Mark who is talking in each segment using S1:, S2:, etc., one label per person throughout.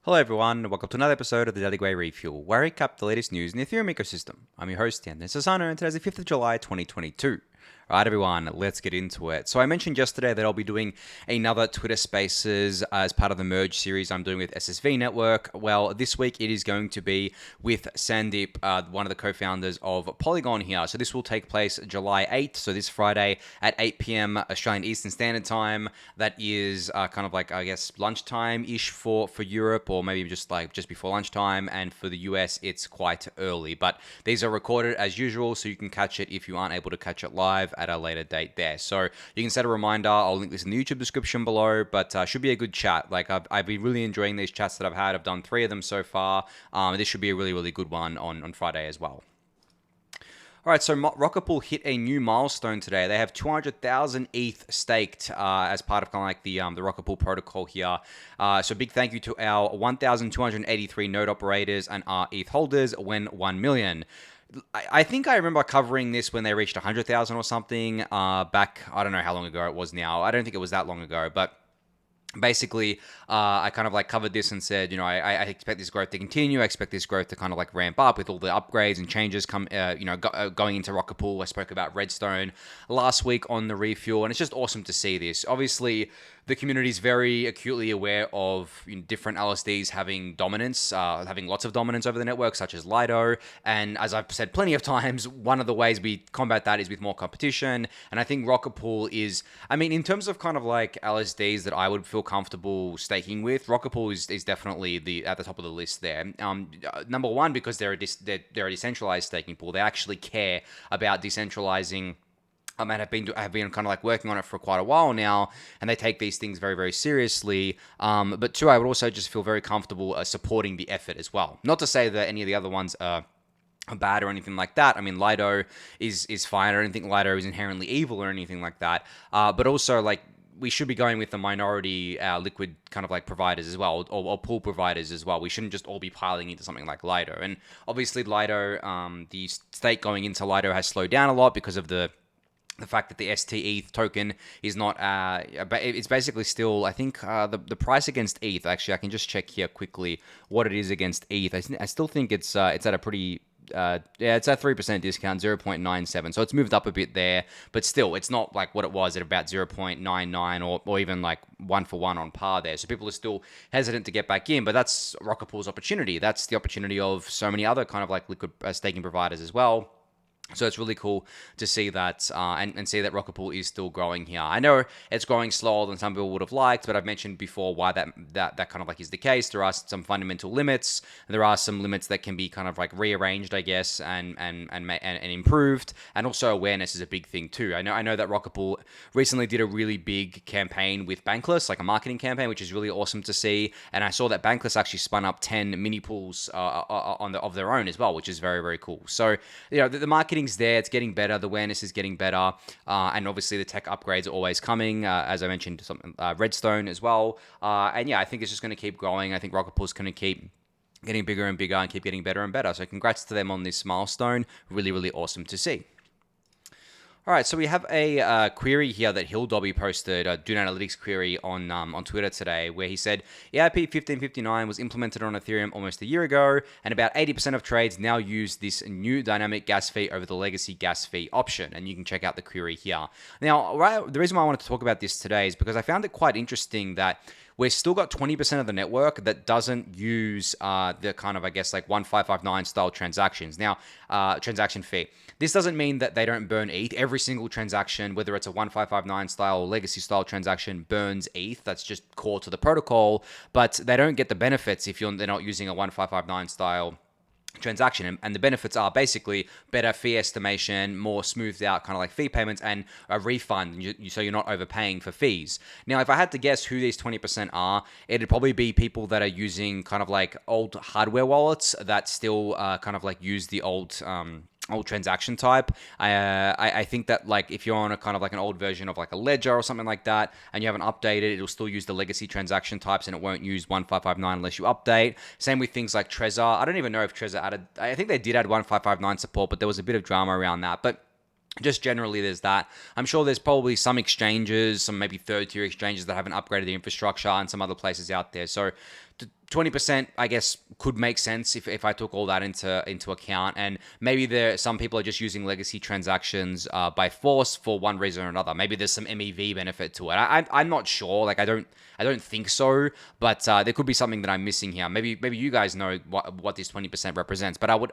S1: Hello everyone, welcome to another episode of the Daily Gwei Refuel, where I recap the latest news in the Ethereum ecosystem. I'm your host, Anthony Sassano, and today's the 5th of July, 2022. Alright everyone, let's get into it. So I mentioned yesterday that I'll be doing another Twitter Spaces as part of the merge series I'm doing with SSV Network. Well, this week it is going to be with Sandeep, one of the co-founders of Polygon here. So this will take place July 8th, so this Friday at 8 p.m. Australian Eastern Standard Time. That is kind of like, I guess, lunchtime-ish for Europe, or maybe just before lunchtime, and for the US it's quite early. But these are recorded as usual, so you can catch it if you aren't able to catch it live at a later date there. So you can set a reminder. I'll link this in the YouTube description below, but should be a good chat. Like I've been really enjoying these chats that I've had. I've done 3 of them so far. This should be a really good one on Friday as well. All right, so Rocket Pool hit a new milestone today. They have 200,000 ETH staked as part of kind of like the Rocket Pool protocol here. So big thank you to our 1,283 node operators and our ETH holders when 1 million. I think I remember covering this when they reached 100,000 or something back. I don't know how long ago it was now. I don't think it was that long ago, but basically, I kind of like covered this and said, you know, I expect this growth to continue. I expect this growth to kind of like ramp up with all the upgrades and changes going into Rocket Pool. I spoke about Redstone last week on the Refuel, and it's just awesome to see this. Obviously, the community is very acutely aware of different LSDs having dominance, having lots of dominance over the network, such as Lido. And as I've said plenty of times, one of the ways we combat that is with more competition. And I think Rocket Pool is, I mean, in terms of kind of like LSDs that I would feel comfortable staking with, Rocket Pool is definitely at the top of the list there. Number one, because they're a decentralized staking pool. They actually care about decentralizing. And have been kind of like working on it for quite a while now, and they take these things very seriously. But two, I would also just feel very comfortable supporting the effort as well. Not to say that any of the other ones are bad or anything like that. I mean, Lido is fine. I don't think Lido is inherently evil or anything like that. But also, like, we should be going with the minority liquid kind of like providers as well, or pool providers as well. We shouldn't just all be piling into something like Lido. And obviously, Lido, the stake going into Lido has slowed down a lot because of the fact that the ST-ETH token is not, it's basically still, I think, the price against ETH, actually, I can just check here quickly what it is against ETH. I still think it's at a pretty, it's at 3% discount, 0.97. So it's moved up a bit there, but still, it's not like what it was at about 0.99 or even like 1-for-1 on par there. So people are still hesitant to get back in, but that's Rocket Pool's opportunity. That's the opportunity of so many other kind of like liquid staking providers as well. So it's really cool to see that and see that Rocket Pool is still growing here. I know it's growing slower than some people would have liked, but I've mentioned before why that kind of like is the case. There are some fundamental limits. There are some limits that can be kind of like rearranged, I guess, and improved. And also awareness is a big thing too. I know that Rocket Pool recently did a really big campaign with Bankless, like a marketing campaign, which is really awesome to see. And I saw that Bankless actually spun up 10 mini pools of their own as well, which is very cool. So you know the marketing's there, it's getting better, the awareness is getting better, and obviously the tech upgrades are always coming, as I mentioned, Redstone as well, and yeah, I think it's just going to keep growing. I think Rocket Pool's going to keep getting bigger and bigger and keep getting better and better, so congrats to them on this milestone. Really awesome to see. All right, so we have a query here that Dobby posted, a Dune Analytics query on Twitter today, where he said, EIP 1559 was implemented on Ethereum almost a year ago, and about 80% of trades now use this new dynamic gas fee over the legacy gas fee option, and you can check out the query here. Now, the reason why I wanted to talk about this today is because I found it quite interesting that we've still got 20% of the network that doesn't use the kind of, I guess, like 1559 style transactions. Now, transaction fee. This doesn't mean that they don't burn ETH. Every single transaction, whether it's a 1559 style or legacy style transaction, burns ETH. That's just core to the protocol, but they don't get the benefits if they're not using a 1559 style transaction. And the benefits are basically better fee estimation, more smoothed out kind of like fee payments, and a refund, so you're not overpaying for fees. Now, if I had to guess who these 20% are, it'd probably be people that are using kind of like old hardware wallets that still kind of like use the old transaction type. I think that like if you're on a kind of like an old version of like a ledger or something like that, and you haven't updated, it'll still use the legacy transaction types, and it won't use 1559 unless you update. Same with things like Trezor. I don't even know if Trezor added, I think they did add 1559 support, but there was a bit of drama around that. But just generally, there's that. I'm sure there's probably some exchanges, some maybe third-tier exchanges that haven't upgraded the infrastructure, and some other places out there. So 20%, I guess, could make sense if I took all that into account. And maybe some people are just using legacy transactions by force for one reason or another. Maybe there's some MEV benefit to it. I'm not sure. Like I don't think so. But there could be something that I'm missing here. Maybe you guys know what this 20% represents. But I would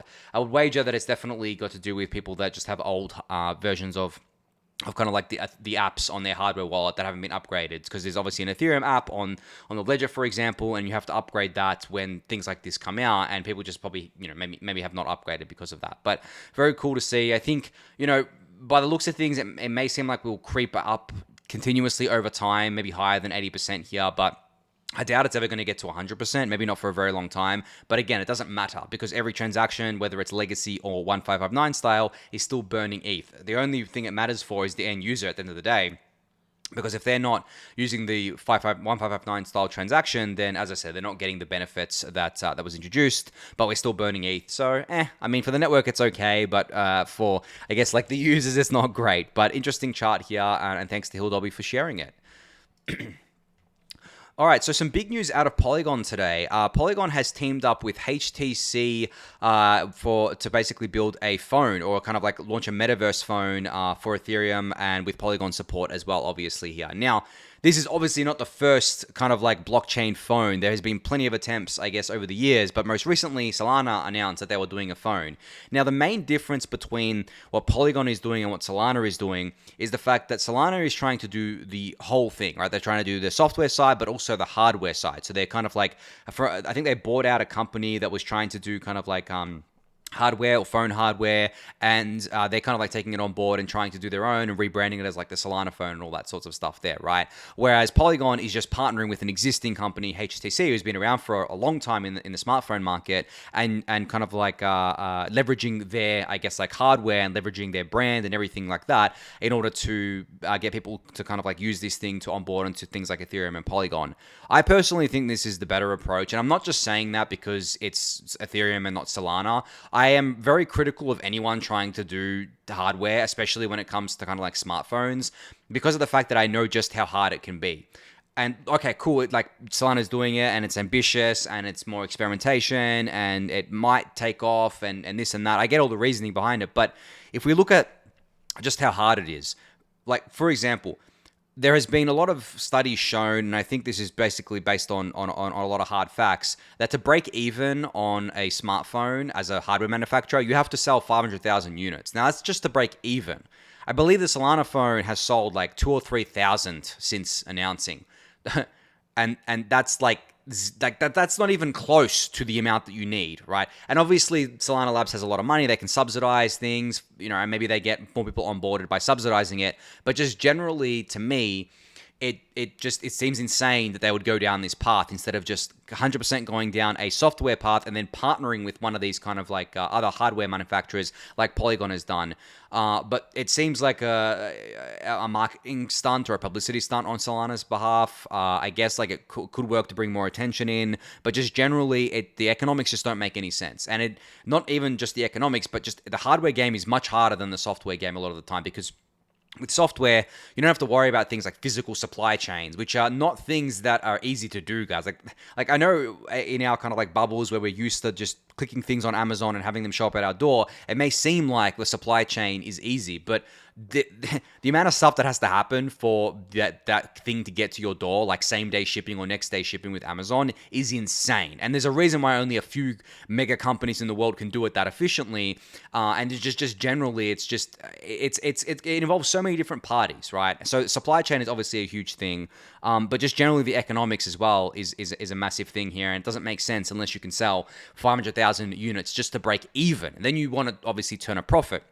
S1: wager that it's definitely got to do with people that just have old versions of kind of like the apps on their hardware wallet that haven't been upgraded, because there's obviously an Ethereum app on the ledger, for example, and you have to upgrade that when things like this come out, and people just probably maybe have not upgraded because of that. But very cool to see. I think by the looks of things, it may seem like we'll creep up continuously over time, maybe higher than 80% here, but I doubt it's ever going to get to 100%, maybe not for a very long time. But again, it doesn't matter, because every transaction, whether it's legacy or 1559 style, is still burning ETH. The only thing it matters for is the end user at the end of the day. Because if they're not using the 1559 style transaction, then as I said, they're not getting the benefits that was introduced, but we're still burning ETH. So, I mean, for the network, it's okay, but for, I guess, like the users, it's not great. But interesting chart here, and thanks to Hildobby for sharing it. All right, so some big news out of Polygon today. Polygon has teamed up with HTC to basically build a phone, or kind of like launch a metaverse phone for Ethereum, and with Polygon support as well, obviously here. Now, this is obviously not the first kind of like blockchain phone. There has been plenty of attempts, I guess, over the years, but most recently, Solana announced that they were doing a phone. Now, the main difference between what Polygon is doing and what Solana is doing is the fact that Solana is trying to do the whole thing, right? They're trying to do the software side, but also the hardware side. So they're kind of like, I think they bought out a company that was trying to do kind of like hardware or phone hardware, and they're kind of like taking it on board and trying to do their own and rebranding it as like the Solana phone and all that sorts of stuff there, right? Whereas Polygon is just partnering with an existing company, HTC, who's been around for a long time in the smartphone market, and kind of like leveraging their, I guess, like hardware and leveraging their brand and everything like that in order to get people to kind of like use this thing to onboard into things like Ethereum and Polygon. I personally think this is the better approach, and I'm not just saying that because it's Ethereum and not Solana. I am very critical of anyone trying to do hardware, especially when it comes to kind of like smartphones, because of the fact that I know just how hard it can be. And okay, cool, like Solana's doing it, and it's ambitious, and it's more experimentation, and it might take off, and this and that. I get all the reasoning behind it, but if we look at just how hard it is, like for example, there has been a lot of studies shown, and I think this is basically based on a lot of hard facts, that to break even on a smartphone as a hardware manufacturer, you have to sell 500,000 units. Now, that's just to break even. I believe the Solana phone has sold like 2,000 or 3,000 since announcing. and that's that's not even close to the amount that you need, right? And obviously, Solana Labs has a lot of money. They can subsidize things, and maybe they get more people onboarded by subsidizing it. But just generally, to me, it seems insane that they would go down this path instead of just 100% going down a software path and then partnering with one of these kind of like other hardware manufacturers like Polygon has done. But it seems like a marketing stunt or a publicity stunt on Solana's behalf. I guess like it could work to bring more attention in, but just generally the economics just don't make any sense. And not even just the economics, but just the hardware game is much harder than the software game a lot of the time, because with software, you don't have to worry about things like physical supply chains, which are not things that are easy to do, guys. Like I know in our kind of like bubbles where we're used to just clicking things on Amazon and having them show up at our door, it may seem like the supply chain is easy, but the amount of stuff that has to happen for that thing to get to your door, like same day shipping or next day shipping with Amazon, is insane. And there's a reason why only a few mega companies in the world can do it that efficiently. And it's just generally, it involves so many different parties, right? So supply chain is obviously a huge thing, but just generally the economics as well is a massive thing here, and it doesn't make sense unless you can sell 500,000 units just to break even. And then you want to obviously turn a profit.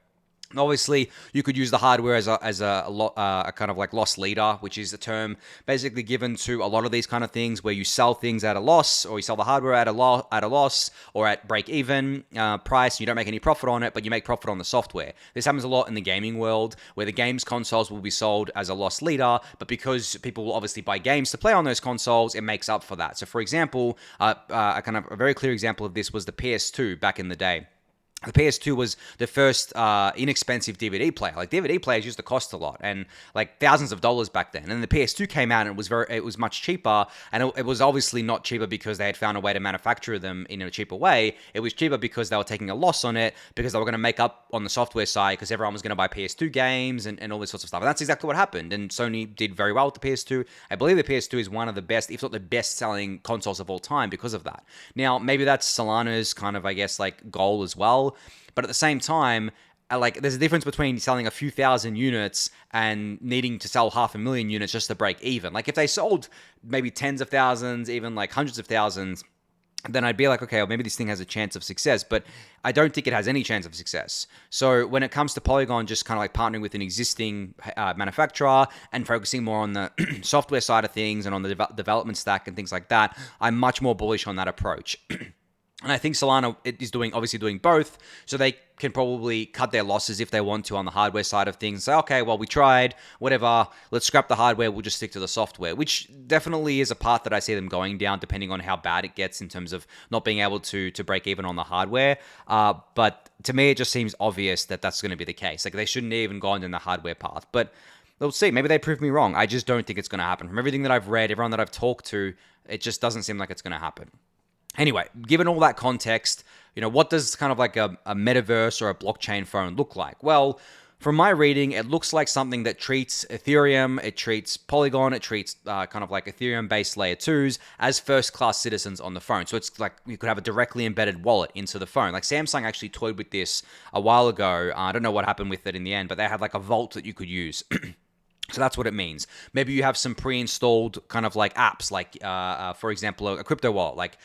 S1: Obviously, you could use the hardware as a kind of like loss leader, which is a term basically given to a lot of these kind of things where you sell things at a loss, or you sell the hardware at a loss, or at break even price. You don't make any profit on it, but you make profit on the software. This happens a lot in the gaming world, where the games consoles will be sold as a loss leader, but because people will obviously buy games to play on those consoles, it makes up for that. So, for example, a very clear example of this was the PS2 back in the day. The PS2 was the first inexpensive DVD player. Like DVD players used to cost a lot and like thousands of dollars back then. And then the PS2 came out and it was much cheaper. And it was obviously not cheaper because they had found a way to manufacture them in a cheaper way. It was cheaper because they were taking a loss on it because they were going to make up on the software side because everyone was going to buy PS2 games and all this sorts of stuff. And that's exactly what happened. And Sony did very well with the PS2. I believe the PS2 is one of the best, if not the best selling consoles of all time because of that. Now, maybe that's Solana's kind of, I guess, like goal as well. But at the same time, like there's a difference between selling a few thousand units and needing to sell 500,000 units just to break even. Like if they sold maybe tens of thousands, even like hundreds of thousands, then I'd be like, okay, well, maybe this thing has a chance of success, but I don't think it has any chance of success. So when it comes to Polygon, just kind of like partnering with an existing manufacturer and focusing more on the software side of things and on the development stack and things like that, I'm much more bullish on that approach. And I think Solana is obviously doing both, so they can probably cut their losses if they want to on the hardware side of things. Say, okay, well, we tried, whatever, let's scrap the hardware, we'll just stick to the software, which definitely is a path that I see them going down, depending on how bad it gets in terms of not being able to break even on the hardware. But to me, it just seems obvious that that's going to be the case. Like, they shouldn't have even gone down the hardware path. But we'll see. Maybe they prove me wrong. I just don't think it's going to happen. From everything that I've read, everyone that I've talked to, it just doesn't seem like it's going to happen. Anyway, given all that context, what does kind of like a metaverse or a blockchain phone look like? Well, from my reading, it looks like something that treats Ethereum, it treats Polygon, it treats kind of like Ethereum-based layer 2s as first-class citizens on the phone. So it's like you could have a directly embedded wallet into the phone. Like Samsung actually toyed with this a while ago. I don't know what happened with it in the end, but they had like a vault that you could use. So that's what it means. Maybe you have some pre-installed kind of like apps, like for example, a crypto wallet. Like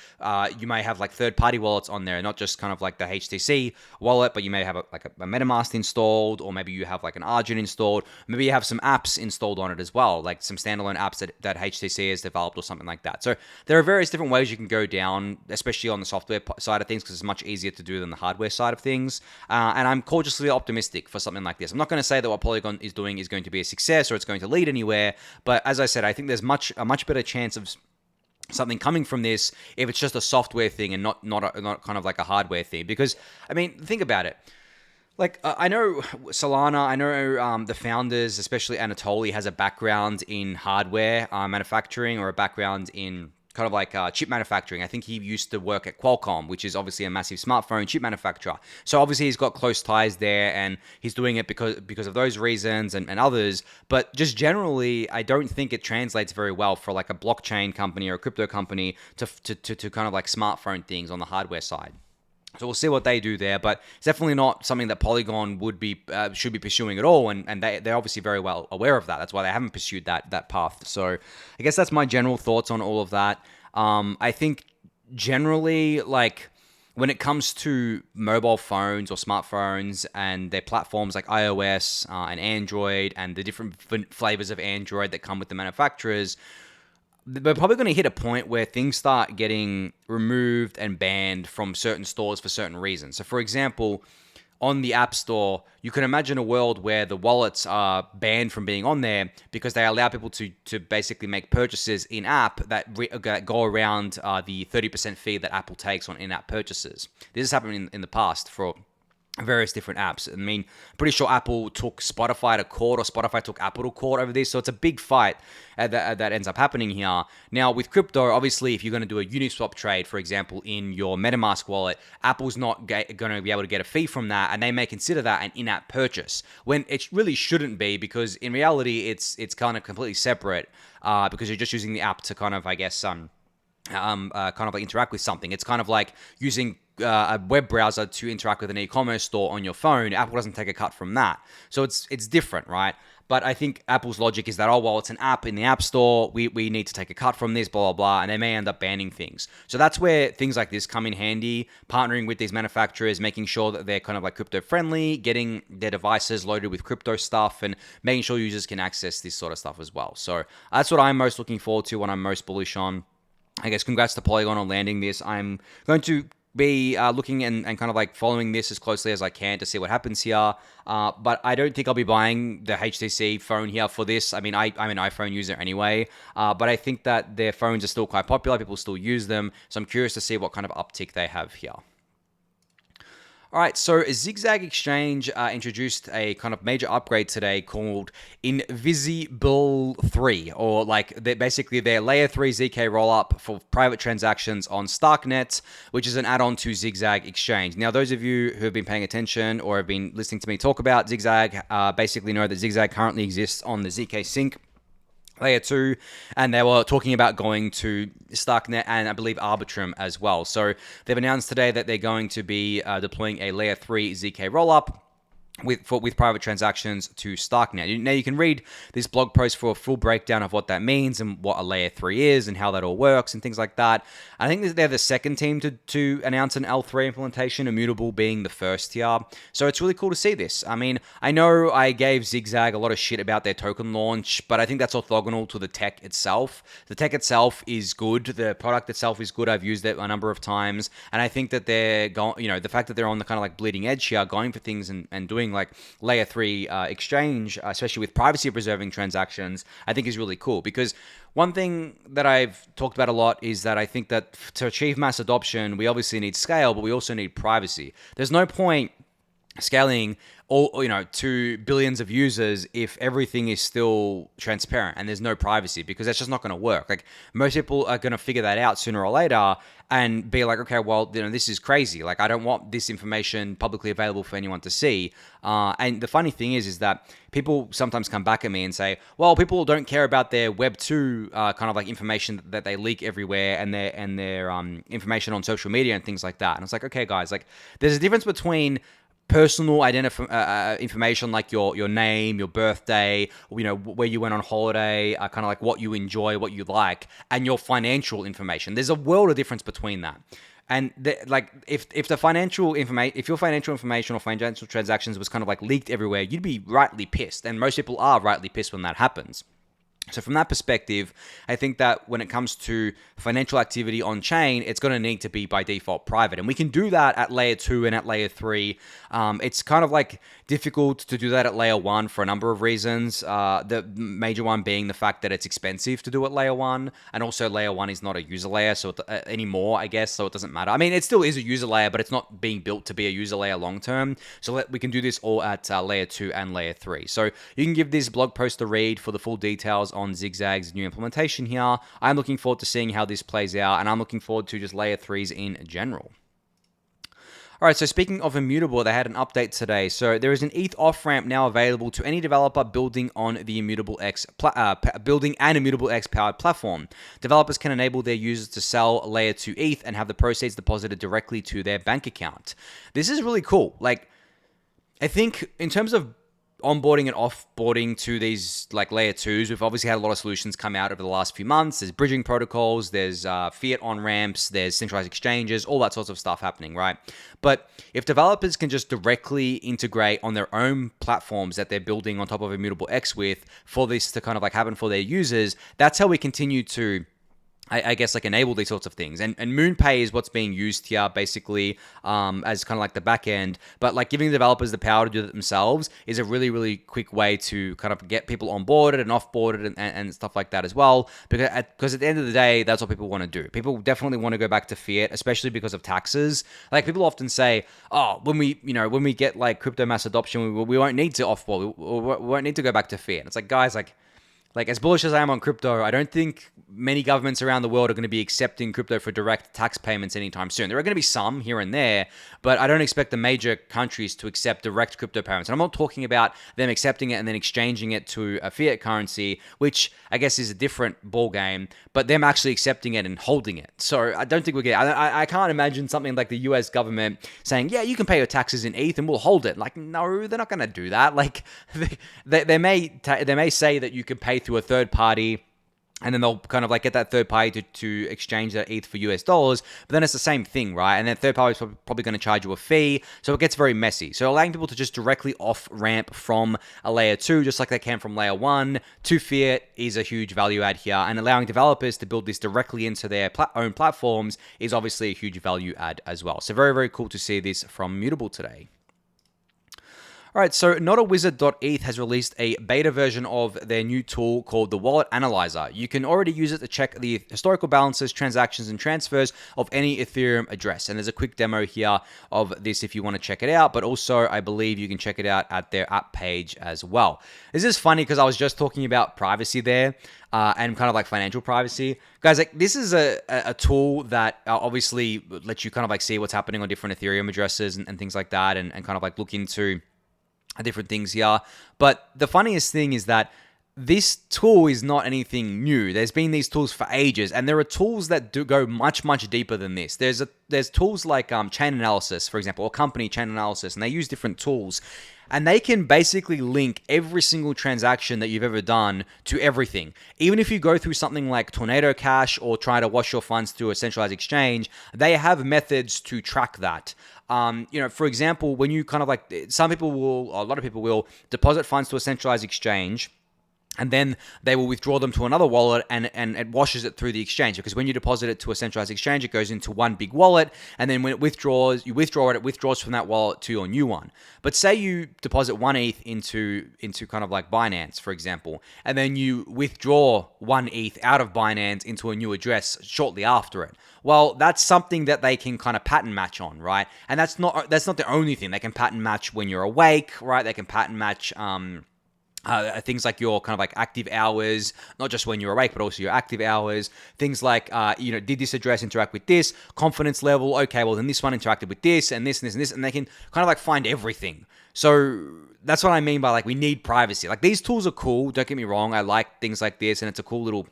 S1: you may have like third-party wallets on there, not just kind of like the HTC wallet, but you may have a MetaMask installed, or maybe you have like an Argent installed. Maybe you have some apps installed on it as well, like some standalone apps that HTC has developed or something like that. So there are various different ways you can go down, especially on the software side of things, because it's much easier to do than the hardware side of things. And I'm cautiously optimistic for something like this. I'm not going to say that what Polygon is doing is going to be a success or it's going to lead anywhere, but as I said, I think there's a much better chance of something coming from this if it's just a software thing and not kind of like a hardware thing. Because I mean, think about it. Like I know Solana, I know the founders, especially Anatoly, has a background in hardware manufacturing or a background in kind of like chip manufacturing. I think he used to work at Qualcomm, which is obviously a massive smartphone chip manufacturer. So obviously he's got close ties there, and he's doing it because of those reasons and others. But just generally, I don't think it translates very well for like a blockchain company or a crypto company to kind of like smartphone things on the hardware side. So we'll see what they do there, but it's definitely not something that Polygon should be pursuing at all, and they're obviously very well aware of that. That's why they haven't pursued that path. So I guess that's my general thoughts on all of that. I think generally, like when it comes to mobile phones or smartphones and their platforms like iOS and Android and the different flavors of Android that come with the manufacturers, we're probably going to hit a point where things start getting removed and banned from certain stores for certain reasons. So, for example, on the App Store, you can imagine a world where the wallets are banned from being on there because they allow people to basically make purchases in-app that go around the 30% fee that Apple takes on in-app purchases. This has happened in the past for various different apps. I mean, pretty sure Apple took Spotify to court, or Spotify took Apple to court over this. So it's a big fight that ends up happening here. Now, with crypto, obviously, if you're going to do a Uniswap trade, for example, in your MetaMask wallet, Apple's not going to be able to get a fee from that, and they may consider that an in-app purchase, when it really shouldn't be, because in reality, it's kind of completely separate because you're just using the app to kind of, I guess, kind of like interact with something. It's kind of like using a web browser to interact with an e-commerce store on your phone. Apple doesn't take a cut from that. So it's different, right? But I think Apple's logic is that, oh, well, it's an app in the App Store. We need to take a cut from this, blah, blah, blah. And they may end up banning things. So that's where things like this come in handy, partnering with these manufacturers, making sure that they're kind of like crypto friendly, getting their devices loaded with crypto stuff, and making sure users can access this sort of stuff as well. So that's what I'm most looking forward to, what I'm most bullish on. I guess congrats to Polygon on landing this. I'm going to be looking and kind of like following this as closely as I can to see what happens here. But I don't think I'll be buying the HTC phone here for this. I mean, I'm an iPhone user anyway, but I think that their phones are still quite popular. People still use them. So I'm curious to see what kind of uptick they have here. All right, so ZigZag Exchange introduced a kind of major upgrade today called Invisible 3, or like basically their layer 3 ZK rollup for private transactions on Starknet, which is an add-on to ZigZag Exchange. Now, those of you who have been paying attention or have been listening to me talk about ZigZag basically know that ZigZag currently exists on the ZK Sync Layer 2, and they were talking about going to Starknet and I believe Arbitrum as well. So they've announced today that they're going to be deploying a Layer 3 ZK rollup with private transactions to Starknet. Now you can read this blog post for a full breakdown of what that means and what a layer 3 is and how that all works and things like that. I think they're the second team to announce an L3 implementation, Immutable being the first here. So it's really cool to see this. I mean, I know I gave ZigZag a lot of shit about their token launch, but I think that's orthogonal to the tech itself. The tech itself is good. The product itself is good. I've used it a number of times, and I think that they're going, the fact that they're on the kind of like bleeding edge here, going for things and doing like layer 3 exchange, especially with privacy preserving transactions, I think is really cool. Because one thing that I've talked about a lot is that I think that to achieve mass adoption, we obviously need scale, but we also need privacy. There's no point scaling all to billions of users if everything is still transparent and there's no privacy, because that's just not going to work. Like, most people are going to figure that out sooner or later and be like, okay, well, this is crazy. Like, I don't want this information publicly available for anyone to see. And the funny thing is that people sometimes come back at me and say, well, people don't care about their Web 2 kind of like information that they leak everywhere and their information on social media and things like that. And it's like, okay, guys, like, there's a difference between personal information like your name, your birthday, where you went on holiday, kind of like what you enjoy, what you like, and your financial information. There's a world of difference between that. And if your financial information or financial transactions was kind of like leaked everywhere, you'd be rightly pissed. And most people are rightly pissed when that happens. So from that perspective, I think that when it comes to financial activity on chain, it's going to need to be by default private. And we can do that at layer 2 and at layer 3. It's kind of like difficult to do that at layer 1 for a number of reasons. The major one being the fact that it's expensive to do at layer 1. And also layer 1 is not a user layer anymore, I guess. So it doesn't matter. I mean, it still is a user layer, but it's not being built to be a user layer long term. So we can do this all at layer 2 and layer 3. So you can give this blog post a read for the full details on ZigZag's new implementation here. I'm looking forward to seeing how this plays out, and I'm looking forward to just layer 3s in general. All right, so speaking of Immutable, they had an update today. So there is an ETH off-ramp now available to any developer building on the Immutable X, building an Immutable X powered platform. Developers can enable their users to sell layer 2 ETH and have the proceeds deposited directly to their bank account. This is really cool. Like, I think in terms of onboarding and offboarding to these like layer 2s, we've obviously had a lot of solutions come out over the last few months. There's bridging protocols, there's fiat on-ramps, there's centralized exchanges, all that sorts of stuff happening, right? But if developers can just directly integrate on their own platforms that they're building on top of Immutable X with, for this to kind of like happen for their users, that's how we continue to I guess like enable these sorts of things. And MoonPay is what's being used here basically as kind of like the back end. But like giving developers the power to do it themselves is a really, really quick way to kind of get people onboarded and offboarded and stuff like that as well. Because at the end of the day, that's what people want to do. People definitely want to go back to fiat, especially because of taxes. Like people often say, oh, when we get like crypto mass adoption, we won't need to offboard. We won't need to go back to fiat. It's like, guys, like as bullish as I am on crypto, I don't think many governments around the world are going to be accepting crypto for direct tax payments anytime soon. There are going to be some here and there, but I don't expect the major countries to accept direct crypto payments. And I'm not talking about them accepting it and then exchanging it to a fiat currency, which I guess is a different ballgame, but them actually accepting it and holding it. So I don't think we'll get it. I can't imagine something like the US government saying, yeah, you can pay your taxes in ETH and we'll hold it. Like, no, they're not going to do that. Like they may say that you can pay through a third party, and then they'll kind of like get that third party to exchange that ETH for US dollars, but then it's the same thing, right? And then third party is probably going to charge you a fee, so it gets very messy. So allowing people to just directly off-ramp from a layer 2, just like they can from layer 1 to fiat, is a huge value add here, and allowing developers to build this directly into their own platforms is obviously a huge value add as well. So very, very cool to see this from Immutable today. All right, so notawizard.eth has released a beta version of their new tool called the Wallet Analyzor. You can already use it to check the historical balances, transactions, and transfers of any Ethereum address. And there's a quick demo here of this if you want to check it out, but also I believe you can check it out at their app page as well. This is funny because I was just talking about privacy there. And kind of like financial privacy. Guys, like this is a tool that obviously lets you kind of like see what's happening on different Ethereum addresses and things like that, and kind of like look into different things here. But the funniest thing is that this tool is not anything new. There's been these tools for ages, and there are tools that do go much deeper than this. There's tools like chain analysis, for example, or company chain analysis, and they use different tools. And they can basically link every single transaction that you've ever done to everything. Even if you go through something like Tornado Cash or try to wash your funds through a centralized exchange, they have methods to track that. For example, when you kind of like, a lot of people will deposit funds to a centralized exchange, and then they will withdraw them to another wallet, and it washes it through the exchange. Because when you deposit it to a centralized exchange, it goes into one big wallet, and then when it withdraws, it withdraws from that wallet to your new one. But say you deposit 1 ETH into kind of like Binance, for example, and then you withdraw 1 ETH out of Binance into a new address shortly after it. Well, that's something that they can kind of pattern match on, right? And that's not the only thing. They can pattern match when you're awake, right? They can pattern match things like your kind of like active hours, not just when you're awake, but also your active hours. Things like, did this address interact with this? Confidence level. Okay, well, then this one interacted with this and this and this and this. And they can kind of like find everything. So that's what I mean by like, we need privacy. Like these tools are cool. Don't get me wrong. I like things like this, and it's a cool little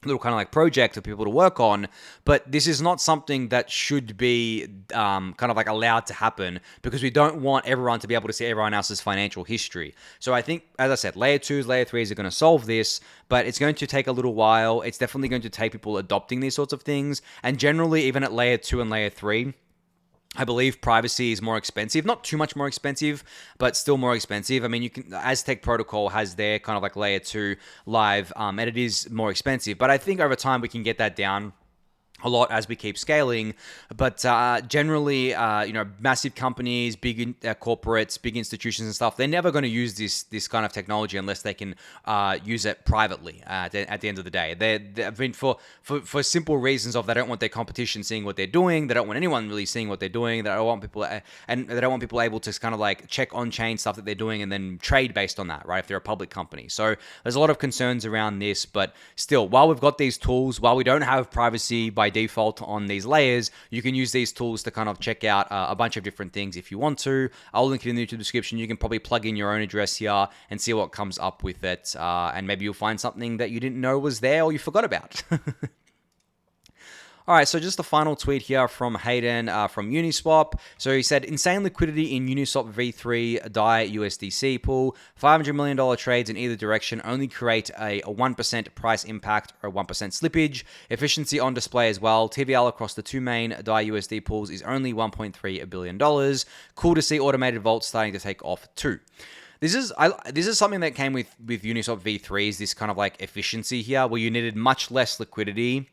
S1: kind of like project for people to work on, but this is not something that should be kind of like allowed to happen, because we don't want everyone to be able to see everyone else's financial history. So I think, as I said, layer 2s, layer 3s are going to solve this, but it's going to take a little while. It's definitely going to take people adopting these sorts of things. And generally, even at layer 2 and layer 3, I believe privacy is more expensive, not too much more expensive, but still more expensive. I mean, Aztec Protocol has their kind of like layer 2 live, and it is more expensive. But I think over time we can get that down a lot as we keep scaling. But generally, massive companies, big corporates, big institutions and stuff, they're never going to use this kind of technology unless they can use it privately at the end of the day. I mean, for simple reasons of they don't want their competition seeing what they're doing. They don't want anyone really seeing what they're doing. They don't want people able to kind of like check on-chain stuff that they're doing and then trade based on that, right? If they're a public company. So there's a lot of concerns around this, but still, while we've got these tools, while we don't have privacy by default on these layers, you can use these tools to kind of check out a bunch of different things if you want to. I'll link it in the YouTube description. You can probably plug in your own address here and see what comes up with it, and maybe you'll find something that you didn't know was there or you forgot about. All right, so just the final tweet here from Hayden from Uniswap. So he said, insane liquidity in Uniswap V3 DAI USDC pool. $500 million trades in either direction only create a 1% price impact or 1% slippage. Efficiency on display as well. TVL across the two main DAI USD pools is only $1.3 billion. Cool to see automated vaults starting to take off too. This is something that came with Uniswap V3, is this kind of like efficiency here, where you needed much less liquidity,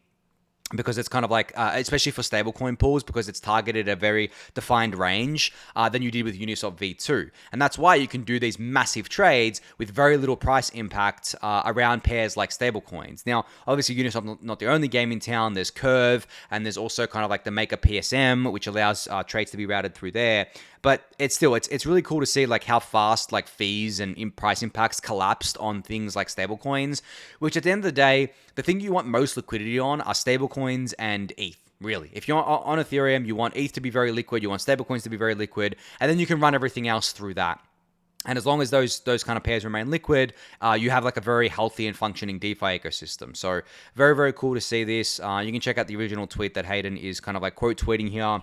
S1: because it's kind of like, especially for stablecoin pools, because it's targeted a very defined range than you did with Uniswap V2. And that's why you can do these massive trades with very little price impact around pairs like stablecoins. Now, obviously, Uniswap's not the only game in town. There's Curve, and there's also kind of like the Maker PSM, which allows trades to be routed through there. But it's really cool to see like how fast like fees and price impacts collapsed on things like stablecoins, which at the end of the day, the thing you want most liquidity on are stablecoins and ETH. Really, if you're on Ethereum, you want ETH to be very liquid, you want stablecoins to be very liquid, and then you can run everything else through that. And as long as those kind of pairs remain liquid, you have like a very healthy and functioning DeFi ecosystem. So very, very cool to see this. You can check out the original tweet that Hayden is kind of like quote tweeting here.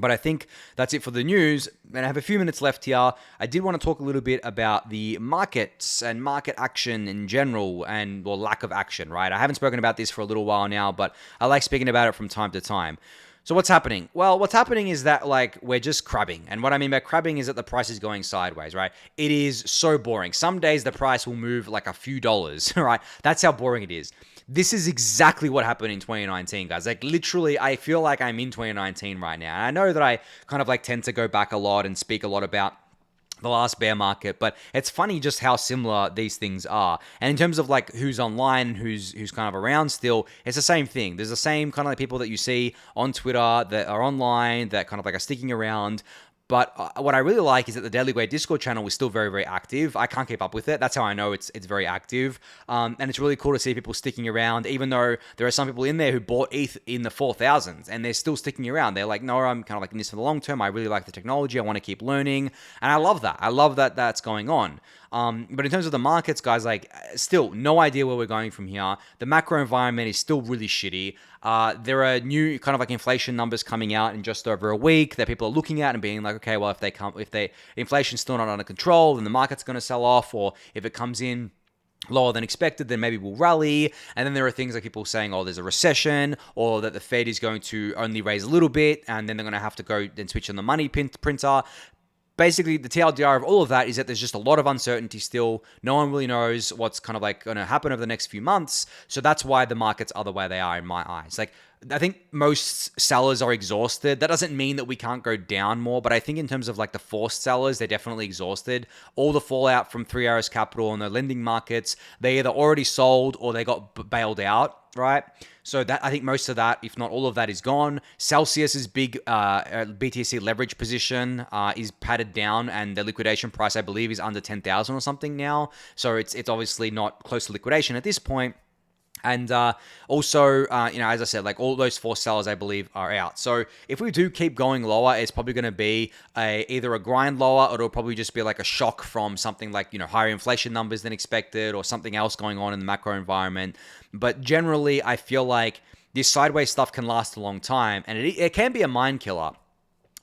S1: But I think that's it for the news, and I have a few minutes left here. I did want to talk a little bit about the markets and market action in general, and well, lack of action, right? I haven't spoken about this for a little while now, but I like speaking about it from time to time. So what's happening? Well, what's happening is that like we're just crabbing. And what I mean by crabbing is that the price is going sideways, right? It is so boring. Some days the price will move like a few dollars, right? That's how boring it is. This is exactly what happened in 2019, guys. Like literally, I feel like I'm in 2019 right now. And I know that I kind of like tend to go back a lot and speak a lot about the last bear market. But it's funny just how similar these things are. And in terms of like who's online, who's kind of around still, it's the same thing. There's the same kind of like people that you see on Twitter that are online, that kind of like are sticking around. But what I really like is that the Daily Gwei Discord channel is still very, very active. I can't keep up with it. That's how I know it's very active. And it's really cool to see people sticking around, even though there are some people in there who bought ETH in the 4,000s and they're still sticking around. They're like, no, I'm kind of like in this for the long term. I really like the technology. I want to keep learning. And I love that. I love that that's going on. But in terms of the markets, guys, like still no idea where we're going from here. The macro environment is still really shitty. There are new kind of like inflation numbers coming out in just over a week that people are looking at and being like, okay, well, if inflation's still not under control, then the market's going to sell off, or if it comes in lower than expected, then maybe we'll rally. And then there are things like people saying, oh, there's a recession, or that the Fed is going to only raise a little bit, and then they're going to have to go and switch on the money printer. Basically, the TLDR of all of that is that there's just a lot of uncertainty still. No one really knows what's kind of like going to happen over the next few months. So that's why the markets are the way they are in my eyes. Like, I think most sellers are exhausted. That doesn't mean that we can't go down more, but I think in terms of like the forced sellers, they're definitely exhausted. All the fallout from Three Arrows Capital and the lending markets, they either already sold or they got bailed out, right? So that I think most of that, if not all of that, is gone. Celsius's big BTC leverage position is padded down, and the liquidation price, I believe, is under 10,000 or something now. So it's obviously not close to liquidation at this point. And also, as I said, like all those forced sellers, I believe, are out. So if we do keep going lower, it's probably going to be either a grind lower, or it'll probably just be like a shock from something like, higher inflation numbers than expected, or something else going on in the macro environment. But generally, I feel like this sideways stuff can last a long time, and it can be a mind killer.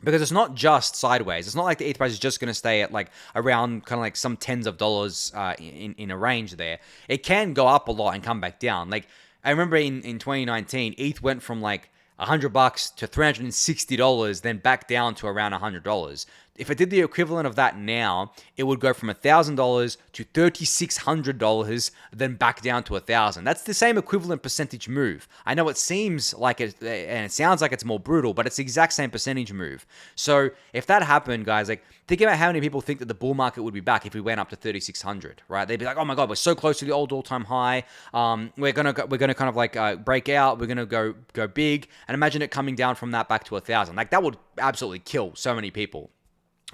S1: Because it's not just sideways. It's not like the ETH price is just going to stay at like around kind of like some tens of dollars in a range there. It can go up a lot and come back down. Like I remember in 2019, ETH went from like $100 to $360, then back down to around $100. If it did the equivalent of that now, it would go from $1,000 to $3,600, then back down to $1,000. That's the same equivalent percentage move. I know it seems like it, and it sounds like it's more brutal, but it's the exact same percentage move. So if that happened, guys, like think about how many people think that the bull market would be back if we went up to 3,600, right? They'd be like, oh my god, we're so close to the old all-time high. We're gonna kind of like break out. We're gonna go big, and imagine it coming down from that back to 1,000. Like that would absolutely kill so many people.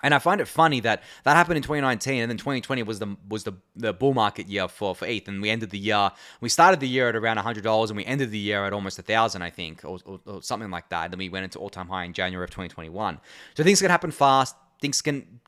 S1: And I find it funny that happened in 2019, and then 2020 was the bull market year for ETH, and we started the year at around $100, and we ended the year at almost 1,000, I think, or something like that. And then we went into all-time high in January of 2021. So things can happen fast. Things can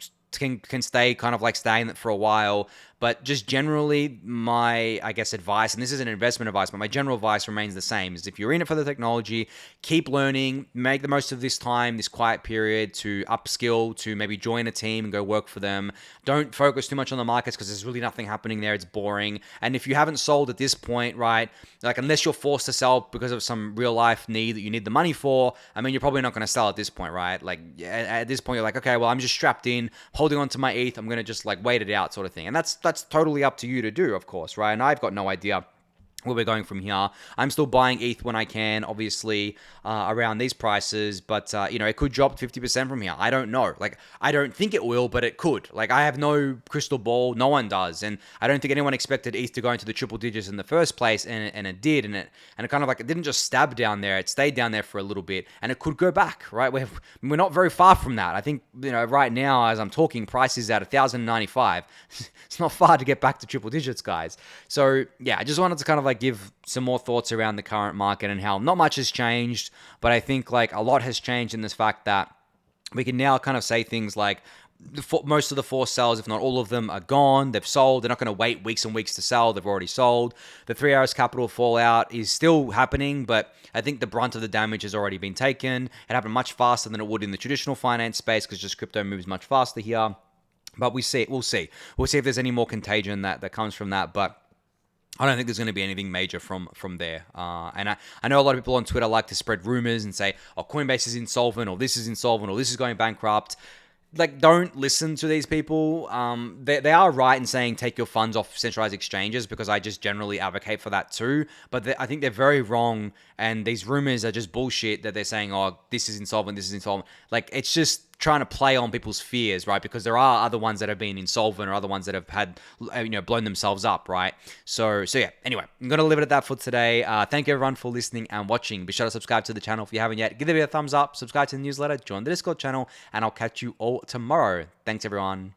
S1: stay kind of like stagnant for a while. But just generally, my, I guess, advice, and this isn't investment advice, but my general advice remains the same, is if you're in it for the technology, keep learning, make the most of this time, this quiet period to upskill, to maybe join a team and go work for them. Don't focus too much on the markets because there's really nothing happening there. It's boring. And if you haven't sold at this point, right, like unless you're forced to sell because of some real life need that you need the money for, I mean, you're probably not going to sell at this point, right? Like at this point, you're like, okay, well, I'm just strapped in, holding on to my ETH. I'm going to just like wait it out sort of thing. And that's totally up to you to do, of course, right? And I've got no idea where we're going from here. I'm still buying ETH when I can, obviously, around these prices, but, it could drop 50% from here. I don't know. Like, I don't think it will, but it could. Like, I have no crystal ball. No one does. And I don't think anyone expected ETH to go into the triple digits in the first place, and it did. And it kind of like, it didn't just stab down there. It stayed down there for a little bit, and it could go back, right? We're not very far from that. I think, right now, as I'm talking, price is at $1,095. It's not far to get back to triple digits, guys. So, yeah, I just wanted to kind of like give some more thoughts around the current market and how not much has changed, but I think like a lot has changed in this fact that we can now kind of say things like most of the forced sellers, if not all of them, are gone. They've sold. They're not going to wait weeks and weeks to sell. They've already sold. The Three Arrows Capital fallout is still happening, but I think the brunt of the damage has already been taken. It happened much faster than it would in the traditional finance space because just crypto moves much faster here. But we'll see. We'll see if there's any more contagion that comes from that. But I don't think there's going to be anything major from there. And I know a lot of people on Twitter like to spread rumors and say, oh, Coinbase is insolvent, or this is insolvent, or this is going bankrupt. Like, don't listen to these people. They are right in saying take your funds off centralized exchanges, because I just generally advocate for that too. But I think they're very wrong, and these rumors are just bullshit that they're saying, oh, this is insolvent, this is insolvent. Like, it's just trying to play on people's fears, right? Because there are other ones that have been insolvent or other ones that have had, blown themselves up, right? So yeah, anyway, I'm going to leave it at that for today. Thank you everyone for listening and watching. Be sure to subscribe to the channel if you haven't yet. Give the video a thumbs up, subscribe to the newsletter, join the Discord channel, and I'll catch you all tomorrow. Thanks everyone.